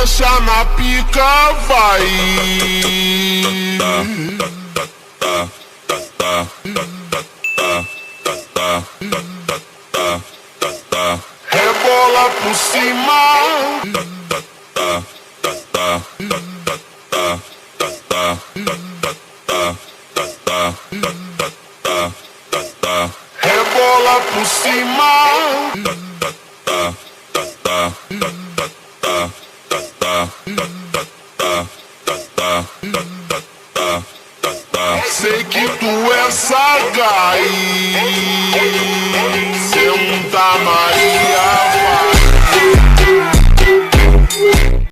encaixa na pica, vai. Rebola por cima. Rebola por cima. Sei que tu é sagaz, senta mais.